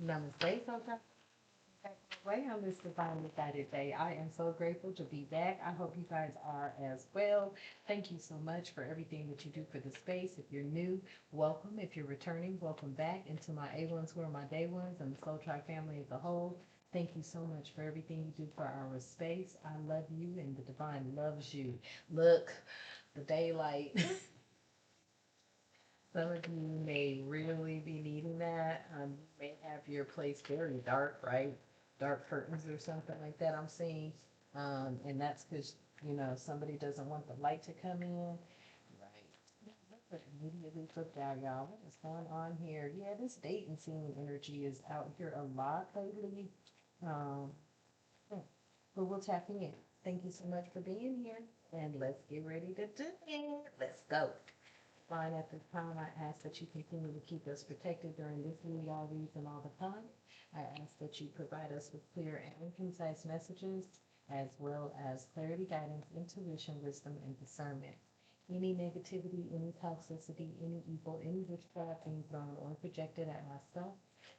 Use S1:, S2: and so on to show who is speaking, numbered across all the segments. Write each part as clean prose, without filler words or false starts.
S1: Namaste, Soka. Back my way on this divinely guided day. I am so grateful to be back. I hope you guys are as well. Thank you so much for everything that you do for the space. If you're new, welcome. If you're returning, welcome back. Into my A1s who are my day ones and the Soul Tribe family as a whole. Thank you so much for everything you do for our space. I love you and the divine loves you. Look, the daylight. Some of you may really be needing that. You may have your place very dark, right? Dark curtains or something like that. I'm seeing, and that's because somebody doesn't want the light to come in, right? Look, immediately flipped out, y'all. What is going on here? Yeah, this dating scene energy is out here a lot lately. Um, hmm, but we'll tap in. Thank you so much for being here, and let's get ready to do it. Let's go. Fine, at this time, I ask that you continue to keep us protected during this meeting, all reason, all the time. I ask that you provide us with clear and concise messages, as well as clarity, guidance, intuition, wisdom, and discernment. Any negativity, any toxicity, any evil, any witchcraft being thrown or projected at myself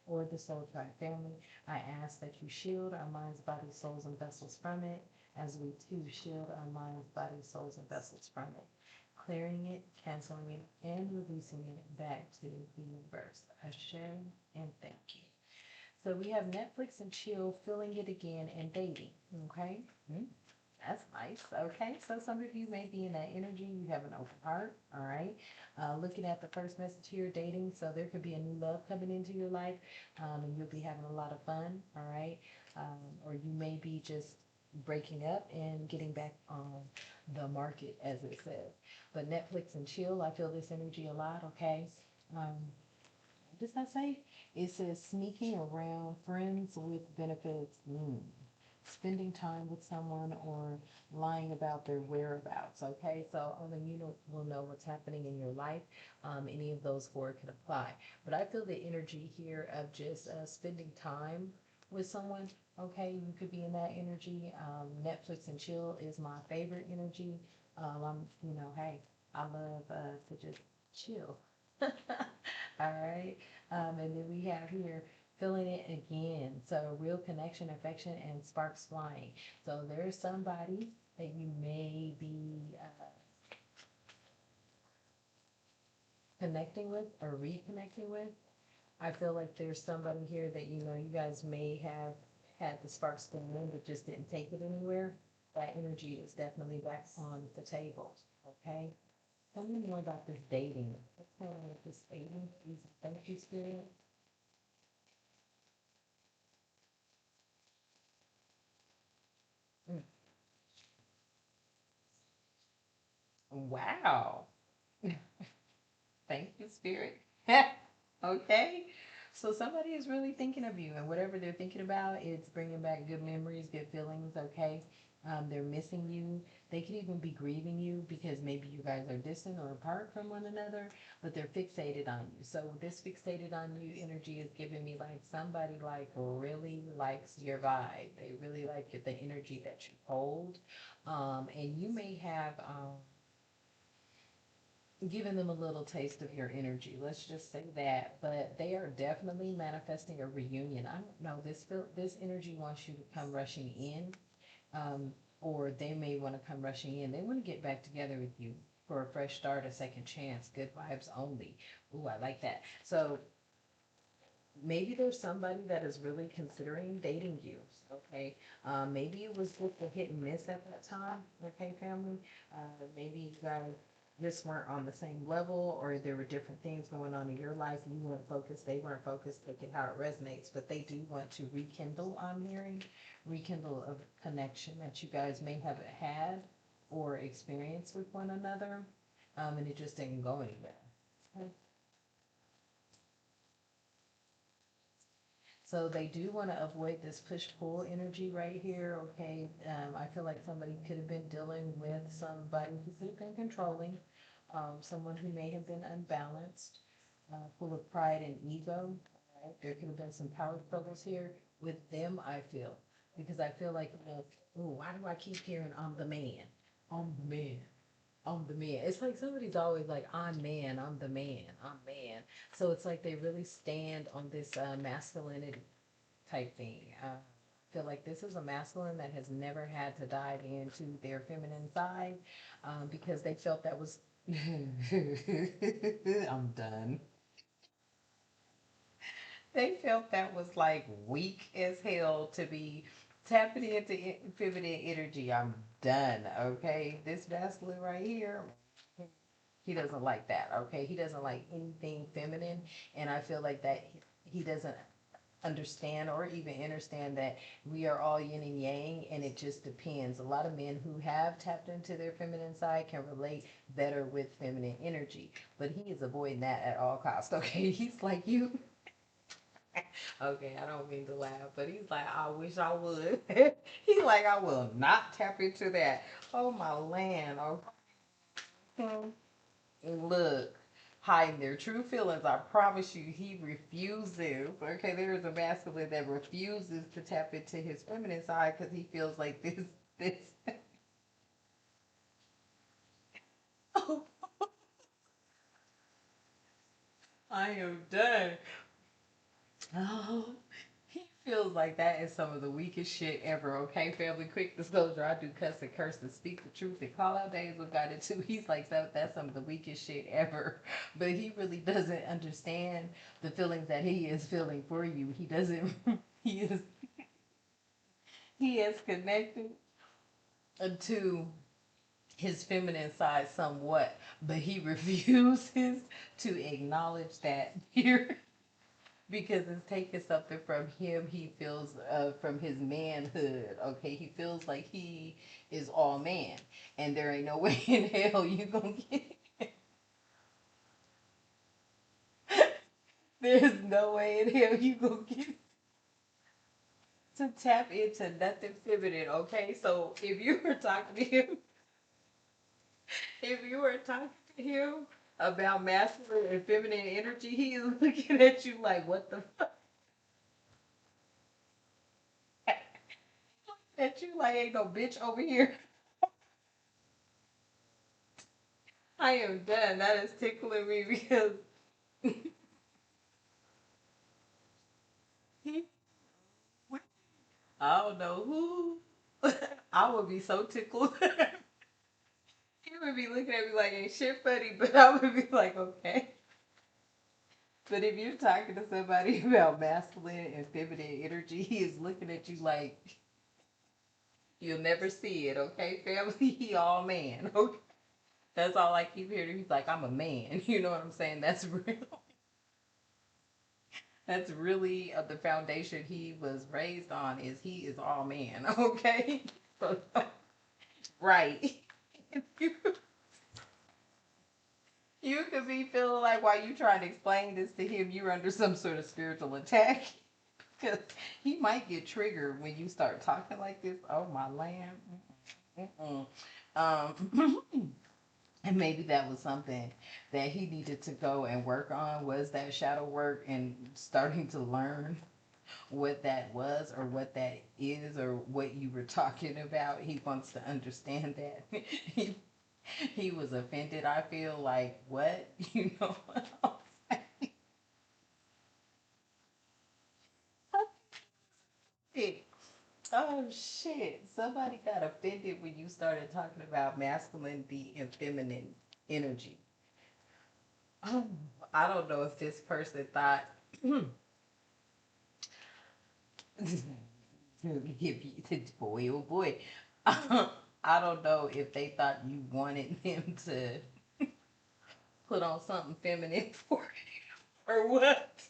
S1: or the Soul Tribe family, I ask that you shield our minds, bodies, souls, and vessels from it, as we too shield our minds, bodies, souls, and vessels from it, clearing it, canceling it, and releasing it back to the universe. Ashe and thank you. So we have Netflix and chill, feeling it again, and dating. Okay. That's nice. Okay, so some of you may be in that energy. You have an open heart. All right. Looking at the first message here, dating. So there could be a new love coming into your life, and you'll be having a lot of fun. All right. Or you may be just breaking up and getting back on the market, as it says. But Netflix and chill, I feel this energy a lot. Okay. Um, what does that say? It says sneaking around friends with benefits. Spending time with someone or lying about their whereabouts. Okay, so only you will know what's happening in your life. Any of those four can apply. But I feel the energy here of just spending time with someone. Okay, you could be in that energy. Netflix and chill is my favorite energy. Hey, I love to just chill. All right. And then we have here feeling it again. So real connection, affection, and sparks flying. So there's somebody that you may be connecting with or reconnecting with. I feel like there's somebody here that you guys may have had the sparks going in, but just didn't take it anywhere. That energy is definitely back on the table. Okay. Tell me more about this dating. What's going on with this dating? Please, thank you, Spirit. Mm. Wow. Thank you, Spirit. Okay. So somebody is really thinking of you, and whatever they're thinking about, it's bringing back good memories, good feelings. Okay. They're missing you. They could even be grieving you because maybe you guys are distant or apart from one another, but they're fixated on you. So this fixated on you energy is giving me like somebody like really likes your vibe. They really like the energy that you hold. And you may have giving them a little taste of your energy. Let's just say that. But they are definitely manifesting a reunion. I don't know. This energy wants you to come rushing in, um, or they may want to come rushing in. They want to get back together with you for a fresh start, a second chance. Good vibes only. Ooh, I like that. So maybe there's somebody that is really considering dating you. Okay, maybe it was just a hit and miss at that time. Okay, family. Maybe you guys just weren't on the same level, or there were different things going on in your life. You weren't focused, they weren't focused. Look at how it resonates. But they do want to rekindle. I'm hearing rekindle a connection that you guys may have had or experienced with one another, and it just didn't go anywhere. Okay. So they do want to avoid this push-pull energy right here, okay? I feel like somebody could have been dealing with somebody who could have been controlling, someone who may have been unbalanced, full of pride and ego, right? There could have been some power struggles here with them, I feel, because I feel like, ooh, why do I keep hearing I'm the man? I'm the man. I'm the man. It's like somebody's always like, I'm man, I'm the man, I'm man. So it's like they really stand on this masculinity type thing. I feel like this is a masculine that has never had to dive into their feminine side because they felt that was. I'm done. They felt that was like weak as hell to be tapping into feminine energy. I'm done. Okay, this masculine right here, he doesn't like that. Okay, he doesn't like anything feminine, and I feel like that he doesn't understand or even understand that we are all yin and yang, and it just depends. A lot of men who have tapped into their feminine side can relate better with feminine energy, but he is avoiding that at all costs. Okay, he's like you. Okay, I don't mean to laugh, but he's like, I wish I would. He's like, I will not tap into that. Oh my land. Okay. Look, hiding their true feelings. I promise you, he refuses. Okay, there is a masculine that refuses to tap into his feminine side because he feels like this. Oh, I am done. Oh, he feels like that is some of the weakest shit ever. Okay, family, quick disclosure: I do cuss and curse and speak the truth and call out names with God too. He's like that's some of the weakest shit ever. But he really doesn't understand the feelings that he is feeling for you. He doesn't. He is he is connected to his feminine side somewhat, but he refuses to acknowledge that here because it's taking something from him. He feels from his manhood. Okay, he feels like he is all man, and there ain't no way in hell you gonna get. There's no way in hell you gonna get to tap into nothing feminine. Okay, so if you were talking to him, if you were talking to him about masculine and feminine energy, he is looking at you like, what the fuck? At you like, ain't no bitch over here. I am done. That is tickling me because he, I don't know who. I would be so tickled. He would be looking at me like ain't shit funny, but I would be like, okay. But if you're talking to somebody about masculine and feminine energy, he is looking at you like you'll never see it, okay, family? He all man, okay? That's all I keep hearing. He's like, I'm a man. You know what I'm saying? That's real. That's really the foundation he was raised on. Is he is all man, okay? So, right. you, you could be feeling like while you trying to explain this to him, you're under some sort of spiritual attack. Because he might get triggered when you start talking like this. Oh, my lamb. Mm-mm. And maybe that was something that he needed to go and work on, was that shadow work and starting to learn what that was or what that is or what you were talking about. He wants to understand that. He was offended. I feel like, what? You know what I'm saying? Oh shit. Somebody got offended when you started talking about masculinity and feminine energy. Oh, I don't know if this person thought if you, boy oh boy. I don't know if they thought you wanted them to put on something feminine for you or what.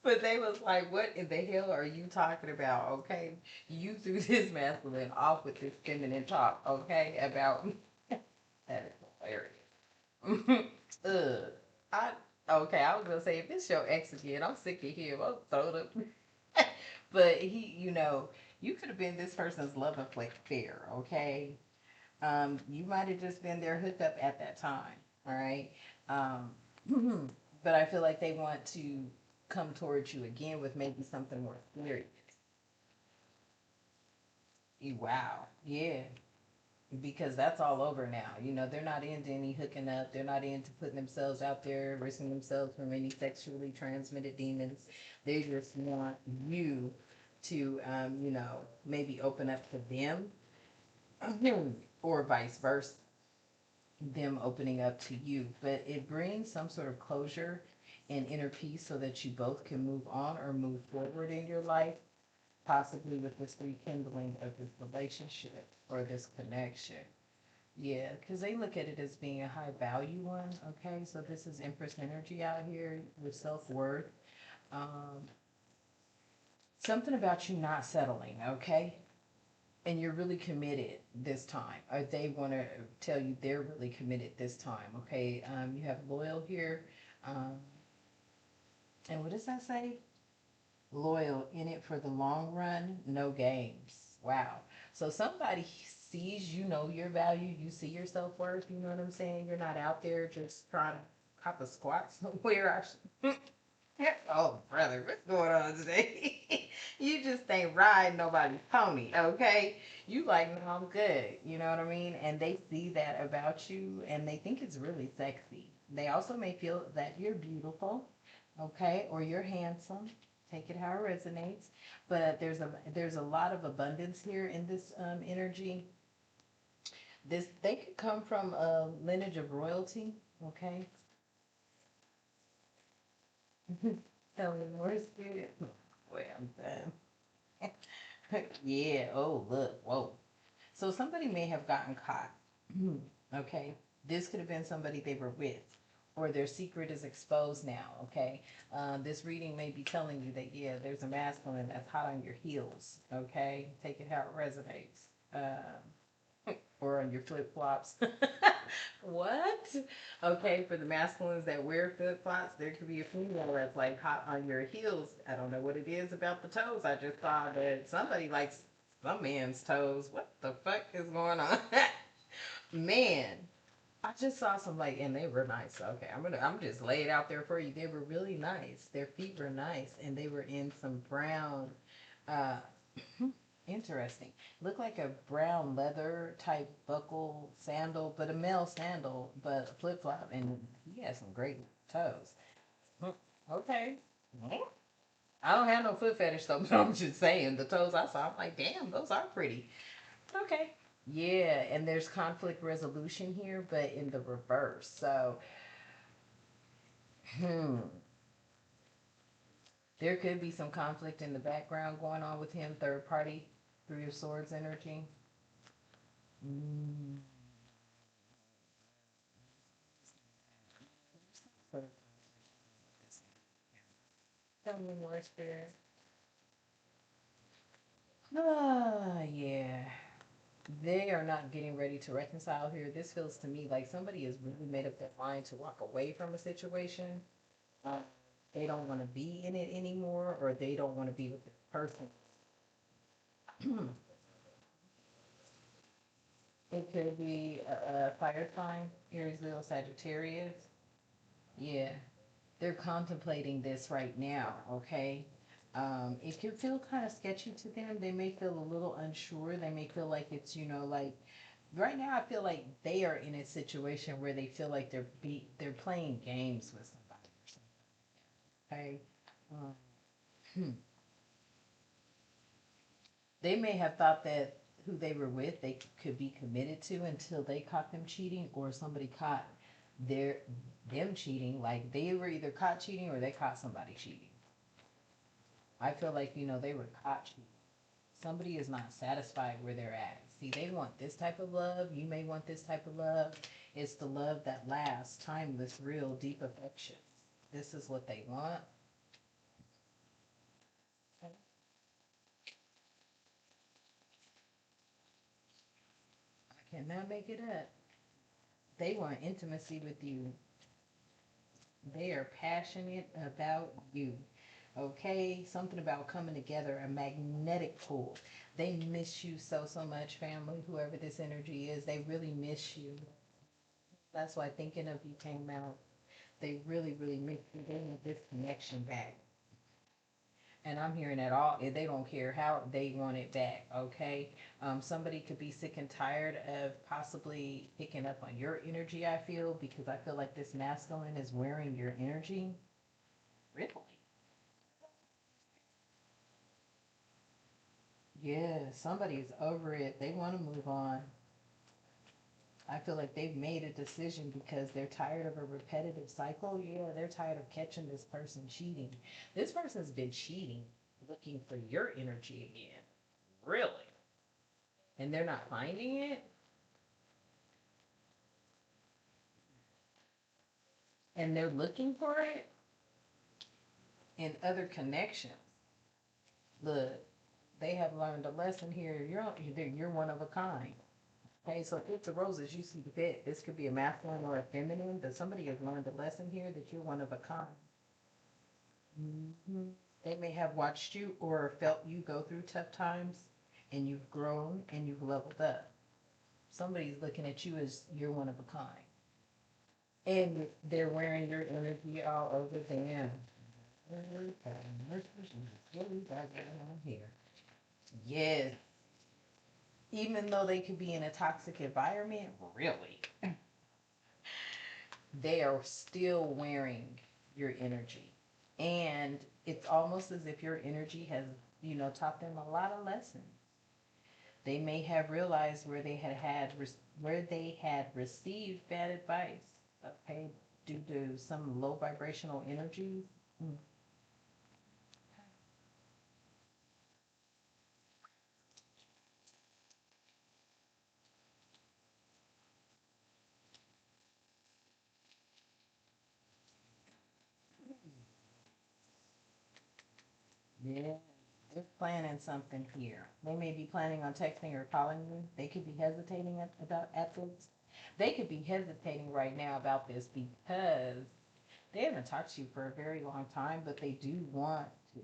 S1: But they was like, what in the hell are you talking about? Okay. You threw this masculine off with this feminine talk, okay? About that is hilarious. Ugh. I okay, I was gonna say if it's your ex again, I'm sick of him. I'll throw them. But he, you could have been this person's love affair, okay? You might have just been their hookup at that time, all right? Um, but I feel like they want to come towards you again with maybe something more serious. Wow, yeah. because that's all over now. You know, they're not into any hooking up. They're not into putting themselves out there, risking themselves from any sexually transmitted demons. They just want you to, maybe open up to them, or vice versa, them opening up to you. But it brings some sort of closure and inner peace so that you both can move on or move forward in your life, possibly with this rekindling of this relationship or this connection. Yeah, because they look at it as being a high value one. Okay, so this is Empress energy out here with self worth. Um, Something about you not settling. Okay, and you're really committed this time. Or they want to tell you they're really committed this time. Okay, you have loyal here. Um, and what does that say? Loyal, in it for the long run, no games. Wow. So somebody sees, your value, you see your self worth, you know what I'm saying? You're not out there just trying to cop a squat somewhere. Oh, brother, what's going on today? You just ain't riding nobody's pony, okay? You like, no, I'm good. You know what I mean? And they see that about you and they think it's really sexy. They also may feel that you're beautiful, okay, or you're handsome. Take it how it resonates. But there's a lot of abundance here in this energy. This they could come from a lineage of royalty, okay? Tell me more, spirit. Boy, I'm done. Yeah. Oh, look. Whoa. So somebody may have gotten caught. Okay. This could have been somebody they were with, or their secret is exposed now. Okay. This reading may be telling you that, yeah, there's a masculine that's hot on your heels. Okay. Take it how it resonates. Or on your flip flops. What? Okay, for the masculines that wear flip flops, there could be a female that's like hot on your heels. I don't know what it is about the toes. I just saw that somebody likes some man's toes. What the fuck is going on? Man, I just saw some like, and they were nice. Okay, I'm just lay it out there for you. They were really nice. Their feet were nice, and they were in some brown. Uh, Interesting. Looked like a brown leather type buckle sandal, but a male sandal, but a flip flop, and he has some great toes. Hmm. Okay. Well, I don't have no foot fetish though, but I'm just saying the toes I saw, I'm like, damn, those are pretty. Okay. Yeah, and there's conflict resolution here, but in the reverse. So, hmm, there could be some conflict in the background going on with him, third party, through your swords energy. Mm. Tell me more, spirit. Ah, yeah. They are not getting ready to reconcile here. This feels to me like somebody has really made up their mind to walk away from a situation. Uh, they don't want to be in it anymore, or they don't want to be with this person. It could be a fire sign, Aries, Leo, Sagittarius. Yeah, they're contemplating this right now, okay? It can feel kind of sketchy to them. They may feel a little unsure. They may feel like it's, like right now I feel like they are in a situation where they feel like they're playing games with somebody or something. Okay? Um, hmm. They may have thought that who they were with they could be committed to until they caught them cheating or somebody caught their them cheating. Like they were either caught cheating or they caught somebody cheating. I feel like, they were caught cheating. Somebody is not satisfied where they're at. See, they want this type of love. You may want this type of love. It's the love that lasts, timeless, real, deep affection. This is what they want. I cannot make it up. They want intimacy with you. They are passionate about you. Okay? Something about coming together, a magnetic pull. They miss you so, so much, family, whoever this energy is. They really miss you. That's why thinking of you came out. They really, really miss you. They need this connection back. And I'm hearing that all, they don't care how they want it back, okay? Somebody could be sick and tired of possibly picking up on your energy, I feel, because I feel like this masculine is wearing your energy. Really? Yeah, somebody's over it. They want to move on. I feel like they've made a decision because they're tired of a repetitive cycle. Yeah, they're tired of catching this person cheating. This person's been cheating, looking for your energy again. Really? And they're not finding it, and they're looking for it in other connections. Look, they have learned a lesson here. You're one of a kind. Okay, so if the roses you see fit, this could be a masculine or a feminine, but somebody has learned a lesson here that you're one of a kind. Hmm. They may have watched you or felt you go through tough times, and you've grown and you've leveled up. Somebody's looking at you as you're one of a kind, and they're wearing your energy all over them. Okay, what we got going on here? Yes, even though they could be in a toxic environment, really, they are still wearing your energy. And it's almost as if your energy has, taught them a lot of lessons. They may have realized where they had received bad advice, okay, due to some low vibrational energies. Mm. Yeah, they're planning something here. They may be planning on texting or calling you. They could be hesitating about at this. They could be hesitating right now about this because they haven't talked to you for a very long time, but they do want to.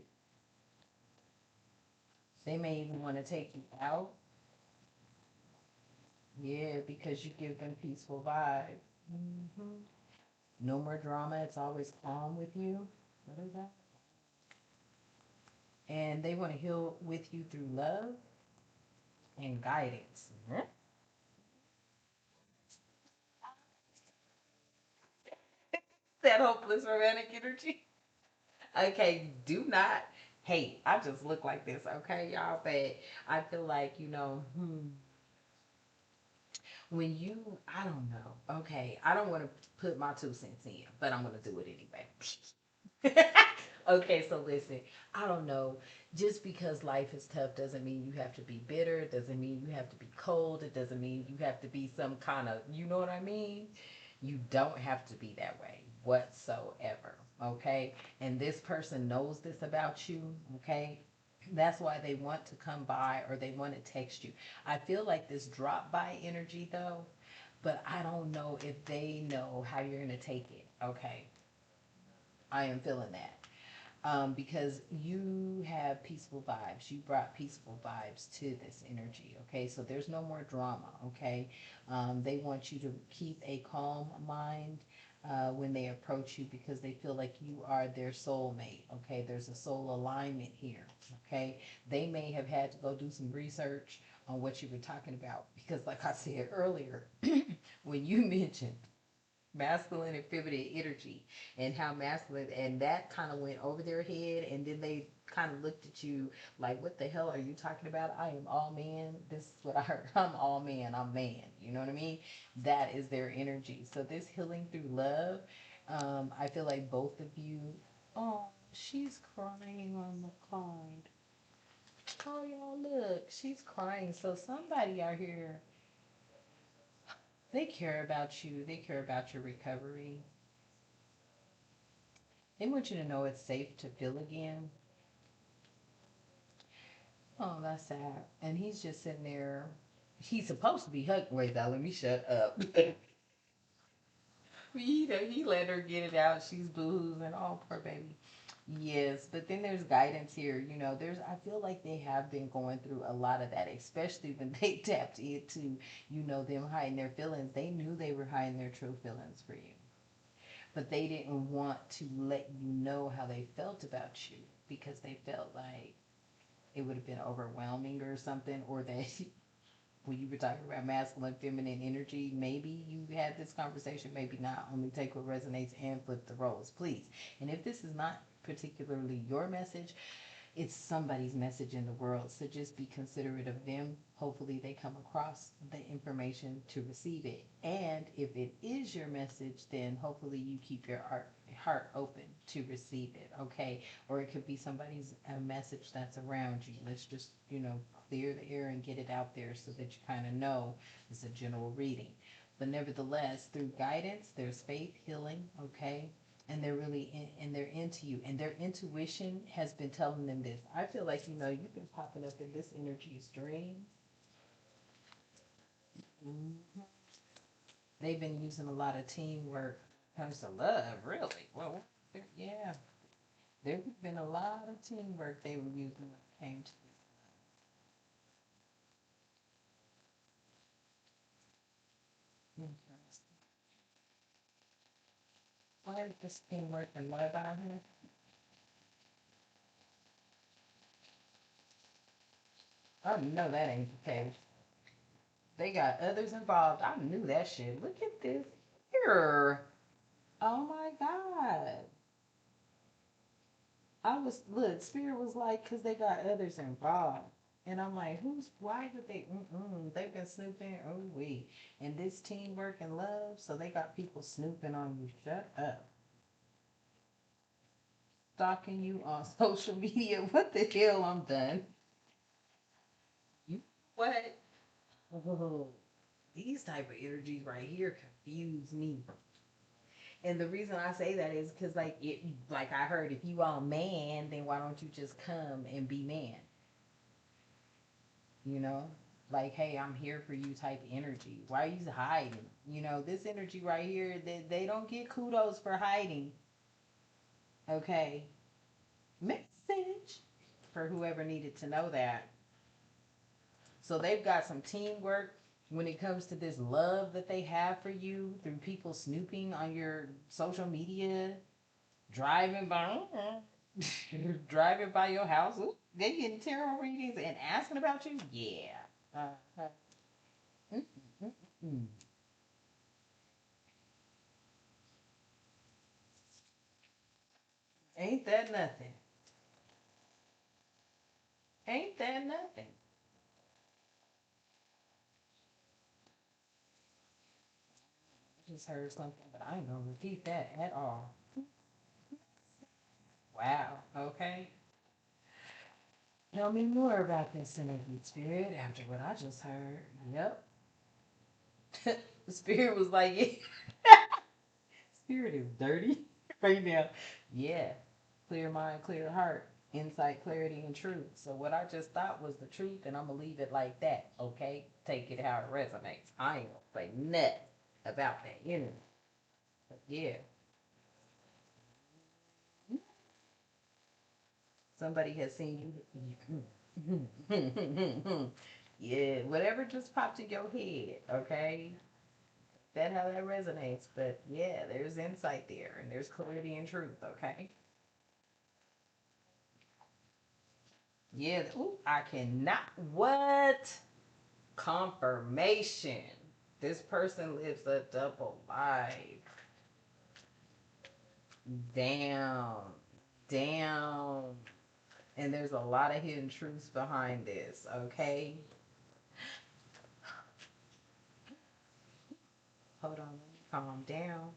S1: They may even want to take you out. Yeah, because you give them peaceful vibes. Hmm. No more drama. It's always calm with you. What is that? And they want to heal with you through love and guidance. Mhm. That hopeless romantic energy. Okay, do not hate. I just look like this, okay, y'all? But I feel like, when I don't know, okay, I don't want to put my 2 cents in, but I'm going to do it anyway. Okay, so listen, I don't know. Just because life is tough doesn't mean you have to be bitter. It doesn't mean you have to be cold. It doesn't mean you have to be some kind of, you know what I mean? You don't have to be that way whatsoever. Okay? And this person knows this about you. Okay? That's why they want to come by or they want to text you. I feel like this drop by energy though, but I don't know if they know how you're going to take it. Okay? I am feeling that. Because you have peaceful vibes. You brought peaceful vibes to this energy. Okay, so there's no more drama. Okay, they want you to keep a calm mind when they approach you because they feel like you are their soulmate. Okay, there's a soul alignment here. Okay, they may have had to go do some research on what you were talking about because, like I said earlier, when you mentioned masculine and feminine energy and how masculine and that kind of went over their head and then they kind of looked at you like what the hell are you talking about? I am all man. This is what I heard. I'm all man. I'm man. You know what I mean? That is their energy. So this healing through love, I feel like both of you, oh, she's crying on the card. Oh, y'all, look, she's crying. So somebody out here, they care about you. They care about your recovery. They want you to know it's safe to feel again. Oh, that's sad. And he's just sitting there. He's supposed to be hugging. Wait, now let me shut up. He let her get it out. She's boo-hoos and all, poor baby. Yes, but then there's guidance here. I feel like they have been going through a lot of that, especially when they tapped into, them hiding their feelings. They knew they were hiding their true feelings for you. but they didn't want to let you know how they felt about you because they felt like it would have been overwhelming or something, or that when you were talking about masculine, feminine energy, maybe you had this conversation, maybe not. Only take what resonates and flip the roles, please. And if this is not particularly your message, it's somebody's message in the world. So just be considerate of them. Hopefully they come across the information to receive it. And if it is your message, then hopefully you keep your heart open to receive it, okay? Or it could be somebody's a message that's around you. Let's just, clear the air and get it out there so that you kind of know it's a general reading. But nevertheless, through guidance, there's faith, healing, okay? And they're really and they're into you, and their intuition has been telling them this. I feel like you've been popping up in this energy's dreams. Mm-hmm. They've been using a lot of teamwork when it comes to love, really. Well, yeah, there's been a lot of teamwork they were using when it came to this. Interesting. Why is this teamwork and what about her? I know that ain't the case. They got others involved. I knew that shit. Look at this here. Oh my God. Look, Spirit was like, because they got others involved. And I'm like, why did they've been snooping, oh wait. And this teamwork and love, so they got people snooping on you. Shut up. Stalking you on social media. What the hell? I'm done. You what? Oh, these type of energies right here confuse me. And the reason I say that is because, like I heard, if you all man, then why don't you just come and be man? You know, like, hey, I'm here for you type energy. Why are you hiding? This energy right here, they don't get kudos for hiding. Okay, message for whoever needed to know that. So they've got some teamwork when it comes to this love that they have for you through people snooping on your social media, driving by, driving by your house. Ooh, they getting tarot readings and asking about you. Yeah. Uh-huh. Mm-mm-mm. Ain't that nothing? Ain't that nothing? I just heard something, but I ain't gonna repeat that at all. Wow. Okay. Tell me more about this energy, Spirit, after what I just heard. Yep. The Spirit was like, yeah. Spirit is dirty right now. Yeah. Clear mind, clear heart, insight, clarity, and truth. So what I just thought was the truth, and I'm gonna leave it like that. Okay, take it how it resonates. I ain't gonna say nothing about that, But yeah, somebody has seen you. Yeah, whatever just popped in your head. Okay, that how that resonates. But yeah, there's insight there, and there's clarity and truth. Okay. Yeah. Ooh, I cannot. What? Confirmation. This person lives a double life. Damn. Damn. And there's a lot of hidden truths behind this, okay? Hold on, let me calm down.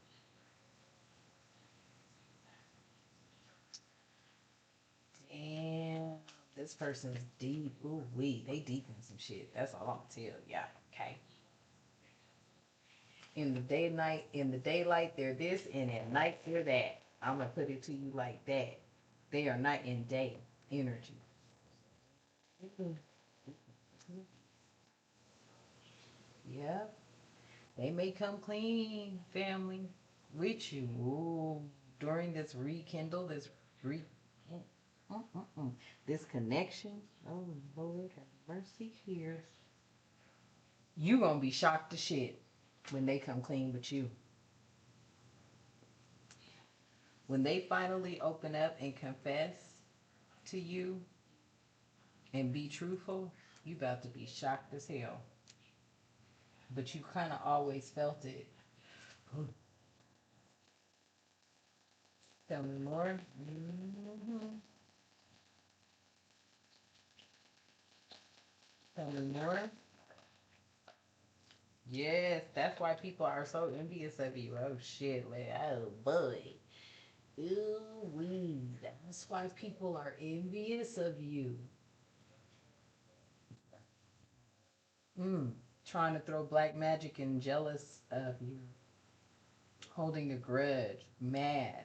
S1: Damn. This person's deep. Ooh, wee. They deep in some shit. That's all I'm gonna tell ya, okay? In the daylight, they're this, and at night, they're that. I'm gonna put it to you like that. They are night and day energy. Mm-hmm. Yep. They may come clean, family, with you. Ooh, during this rekindle, re, mm, mm, mm, mm, this connection. Oh Lord, have mercy here. You gonna be shocked to shit when they come clean with you. When they finally open up and confess to you and be truthful, you about to be shocked as hell. But you kind of always felt it. Tell me more. Tell me more. Yes, that's why people are so envious of you. Oh shit, like, oh boy. Ooh wee. That's why people are envious of you. Mm. Trying to throw black magic and jealous of you. Holding a grudge. Mad.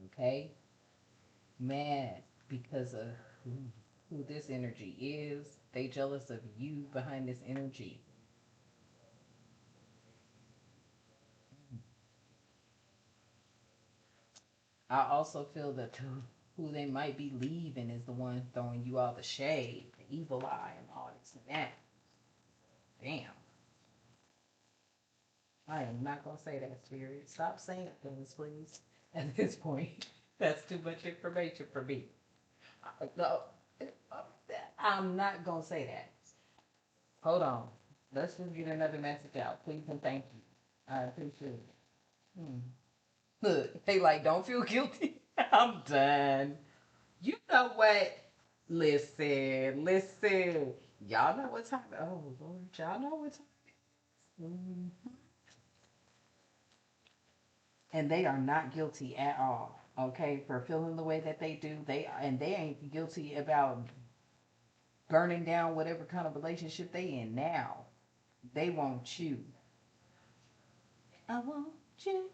S1: Okay? Mad because of who this energy is. They jealous of you behind this energy. I also feel that who they might be leaving is the one throwing you all the shade, the evil eye, and all this and that. Damn. I am not gonna say that, Spirit. Stop saying things, please. At this point, that's too much information for me. No, I'm not gonna say that. Hold on. Let's just get another message out, please and thank you. I appreciate it. Hmm. Look, they like, don't feel guilty. I'm done. You know what? Listen. Y'all know what time. Oh Lord, y'all know what time. Mhm. And they are not guilty at all. Okay, for feeling the way that they do. They ain't guilty about burning down whatever kind of relationship they in now. They want you. I want you.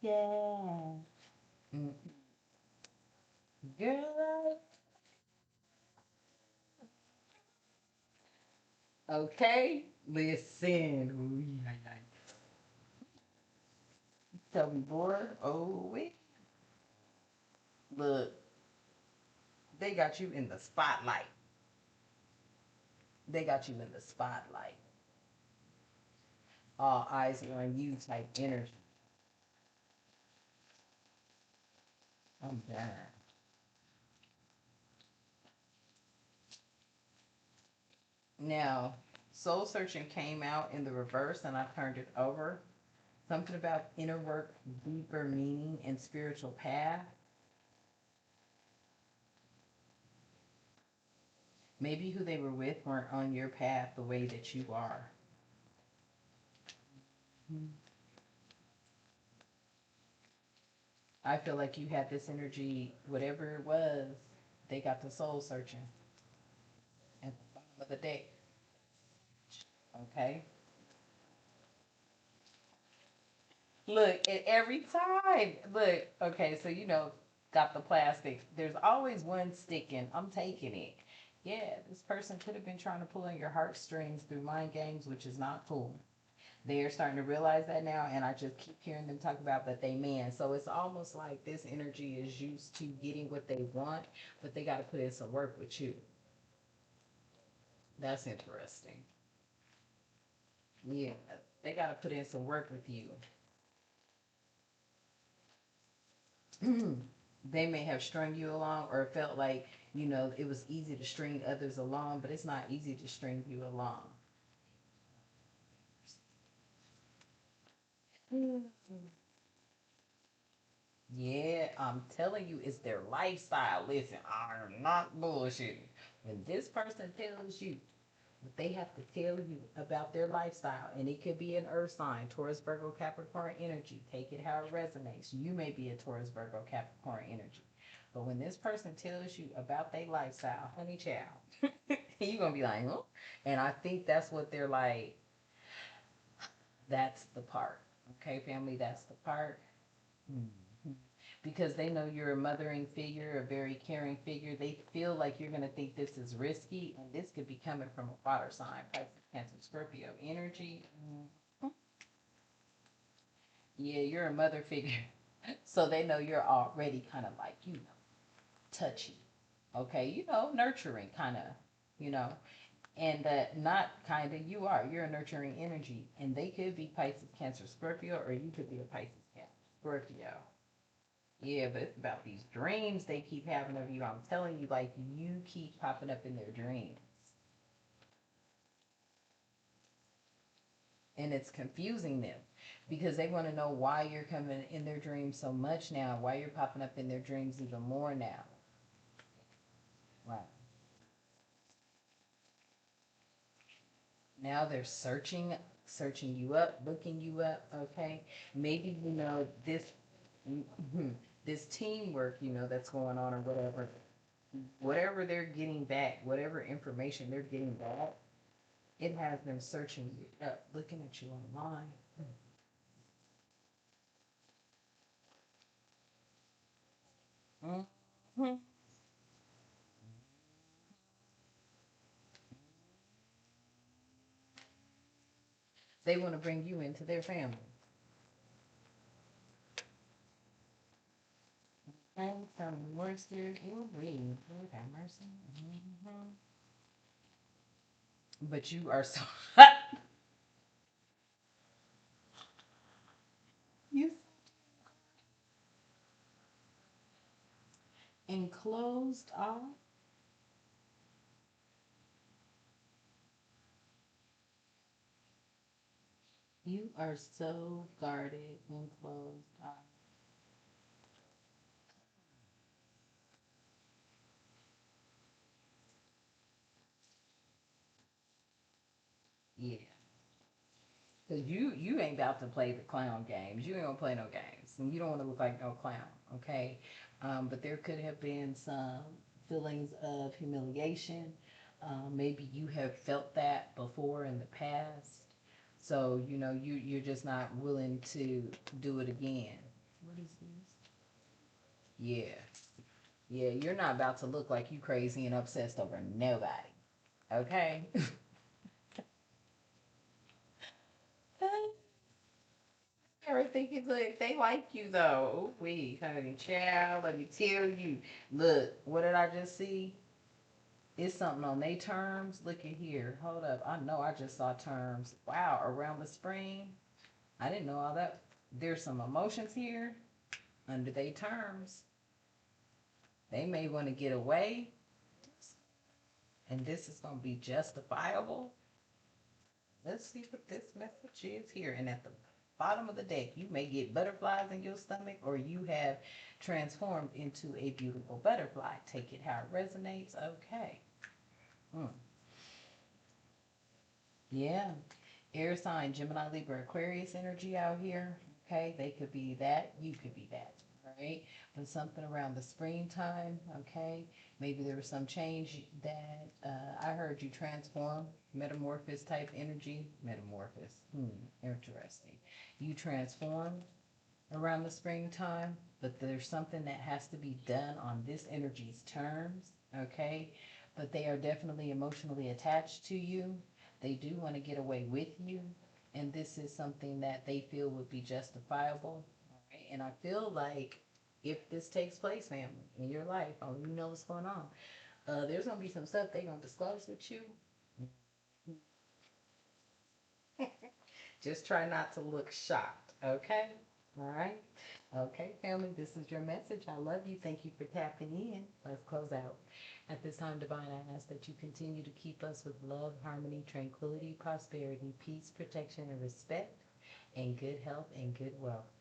S1: Yeah. Mm. Girl. Okay. Listen. Ooh, yeah, yeah. Tell me more. Oh wait. Look, they got you in the spotlight. They got you in the spotlight. All eyes are on you type energy. I'm done. Now, soul searching came out in the reverse and I turned it over. Something about inner work, deeper meaning, and spiritual path. Maybe who they were with weren't on your path the way that you are. I feel like you had this energy, whatever it was, they got the soul searching at the bottom of the deck. Okay? Look, and every time, look, okay, so got the plastic. There's always one sticking. I'm taking it. Yeah, this person could have been trying to pull on your heartstrings through mind games, which is not cool. They are starting to realize that now, and I just keep hearing them talk about that they man. So it's almost like this energy is used to getting what they want, but they got to put in some work with you. That's interesting. Yeah, they got to put in some work with you. They may have strung you along or felt like, it was easy to string others along, but it's not easy to string you along. Yeah, I'm telling you, it's their lifestyle. Listen, I'm not bullshitting. When this person tells you what they have to tell you about their lifestyle, and it could be an earth sign, Taurus, Virgo, Capricorn energy. Take it how it resonates. You may be a Taurus, Virgo, Capricorn energy. But when this person tells you about their lifestyle, honey child, you're going to be like, huh? And I think that's what they're like, that's the part. Okay, family, that's the part. Mhm. Because they know you're a mothering figure, a very caring figure. They feel like you're going to think this is risky, and this could be coming from a water sign, Pisces, Cancer, Scorpio energy. Mhm. Yeah, you're a mother figure. So they know you're already kind of like, touchy. Okay, nurturing kind of, you know, and that not kind of you are. You're a nurturing energy, and they could be Pisces, Cancer, Scorpio, or you could be a Pisces, Cancer, Scorpio. Yeah, but it's about these dreams they keep having of you. I'm telling you, like, you keep popping up in their dreams. And it's confusing them because they want to know why you're coming in their dreams so much now, why you're popping up in their dreams even more now. Wow. Now they're searching you up, looking you up, okay? Maybe this this teamwork, that's going on or whatever. Whatever they're getting back, whatever information they're getting back, it has them searching you up, looking at you online. Mm-hmm. They want to bring you into their family. And some Worcester, you read, Lord have mercy. Hmm. But you are so you enclosed off. You are so guarded and closed off. Yeah. Cause you ain't about to play the clown games. You ain't gonna play no games, and you don't want to look like no clown, okay? But there could have been some feelings of humiliation. Maybe you have felt that before in the past, so you're just not willing to do it again. What is this? Yeah, yeah. You're not about to look like you crazy and obsessed over nobody, okay? Everything is like they like you though. We honey child, let me tell you. Look, what did I just see? It's something on they terms. Look at here. Hold up. I know I just saw terms. Wow, around the spring. I didn't know all that. There's some emotions here under they terms. They may want to get away, and this is gonna be justifiable. Let's see what this message is here. And at the bottom of the deck, you may get butterflies in your stomach, or you have transformed into a beautiful butterfly. Take it how it resonates. Okay. Mm. Yeah. Air sign, Gemini, Libra, Aquarius energy out here. Okay. They could be that. You could be that. Right. But something around the springtime. Okay. Maybe there was some change that I heard you transform, metamorphosis type energy. Metamorphosis. Interesting. You transformed around the springtime, but there's something that has to be done on this energy's terms, okay? But they are definitely emotionally attached to you. They do want to get away with you, and this is something that they feel would be justifiable. All right? And I feel like if this takes place, family, in your life, oh, you know what's going on. There's gonna be some stuff they're gonna disclose with you. Just try not to look shocked, okay? All right. Okay, family, this is your message. I love you. Thank you for tapping in. Let's close out. At this time, Divine, I ask that you continue to keep us with love, harmony, tranquility, prosperity, peace, protection, and respect, and good health and good wealth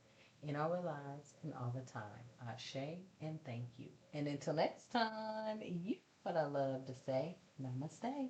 S1: in our lives and all the time. Ashe and thank you. And until next time, you know what I love to say. Namaste.